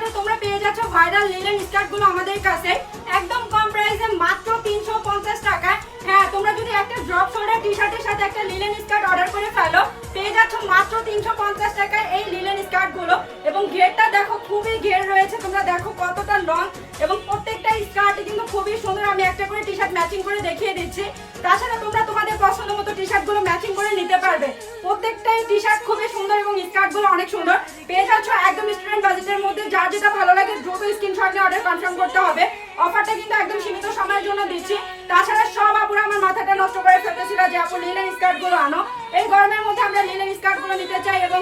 সাথে তোমরা পেয়ে যাচ্ছ ভাইরাল লিনেন স্কার্ট গুলো আমাদের কাছে একদম কম প্রাইসে মাত্র 350 টাকায়। হ্যাঁ, তোমরা যদি একটা ড্রপ শোল্ডার টি শার্টের সাথে একটা লিনেন স্কার্ট অর্ডার করে ফেলো পেয়ে যাচ্ছ মাত্র 350 টাকায় এই লিনেন স্কার্ট গুলো। এবং ঘেরটা দেখো, খুবই ঘের রয়েছে, তোমরা দেখো কতটা লং এবং প্রত্যেকটা স্কার্ট কিন্তু খুবই সুন্দর। আমি একটা করে টি শার্ট ম্যাচিং করে দেখিয়ে দিচ্ছি। তাছাড়া তোমরা তোমাদের পছন্দ মতো টি শার্ট গুলো ম্যাচিং করে নিতে পারবে। প্রত্যেকটাই টি শার্ট খুবই সুন্দর এবং স্কার্ট গুলো অনেক সুন্দর। পেয়ে যাচ্ছ একদম স্টুডেন্ট বাজেটের মধ্যে। যার যেটা ভালো লাগে দ্রুত স্ক্রিনশট নিয়ে অর্ডার কনফার্ম করতে হবে। অফারটা কিন্তু একদম সীমিত সময়ের জন্য দিচ্ছি। তাছাড়া সব আপুরা আমার মাথাটা নষ্ট করে ফেলতেছিল যে আপু লিনেন স্কার্ট গুলো আনো। এই গরমের মধ্যে আমরা লিনেন স্কার্ট গুলো নিতে চাই এবং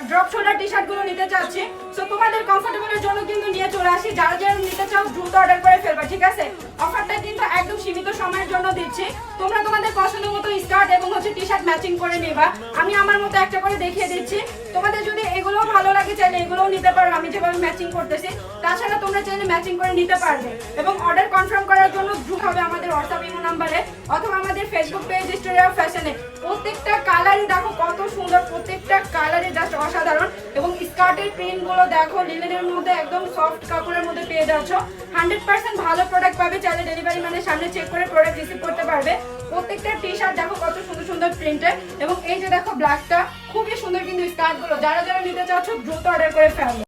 ড্রপ শোল্ডার টি শার্ট গুলো নিতে চাচ্ছি। সো তোমাদের কমফোর্টেবলের জন্য কিন্তু নিয়ে চলে আসি। যারা যারা নিতে চাও দ্রুত অর্ডার করে ফেলবা, ঠিক আছে? অফারটা কিন্তু একদম সীমিত সময়ের জন্য দিচ্ছি। তোমরা তোমাদের পছন্দ মতো স্কার্ট এবং টি শার্ট ম্যাচিং করে নেবা। আমি আমার মতো একটা করে দেখিয়ে দিচ্ছি। তোমাদের যদি এগুলো ভালো লাগে চাইলে এগুলোও নিতে পারো আমি যেভাবে ম্যাচিং করতেছি। তাছাড়া তোমরা চাইলে ম্যাচিং করে নিতে পারবে। এবং অর্ডার কনফার্ম করার জন্য দ্রুত হবে আমাদের হোয়াটসঅ্যাপ ইমো নাম্বারে অথবা আমাদের ফেসবুক পেজ স্টোরি অফ ফ্যাশনে। প্রত্যেকটা কালারই দেখো কত সুন্দর, প্রত্যেকটা কালারই জাস্ট অসাধারণ। এবং স্কার্টের প্রিন্ট গুলো দেখো, লিনেনের মধ্যে একদম সফট কাপড়ের মধ্যে পেয়ে যাচ্ছ। 100% ভালো প্রোডাক্ট পাবে। চাইলে ডেলিভারি ম্যানের সামনে চেক করে প্রোডাক্ট রিসিভ করতে পারবে। প্রত্যেকটা টি শার্ট দেখো কত সুন্দর সুন্দর প্রিন্টের। এবং এই যে দেখো ব্ল্যাকটা খুবই সুন্দর কিন্তু স্কার্ট গুলো। যারা যারা নিতে চাচ্ছ দ্রুত অর্ডার করে ফেলো।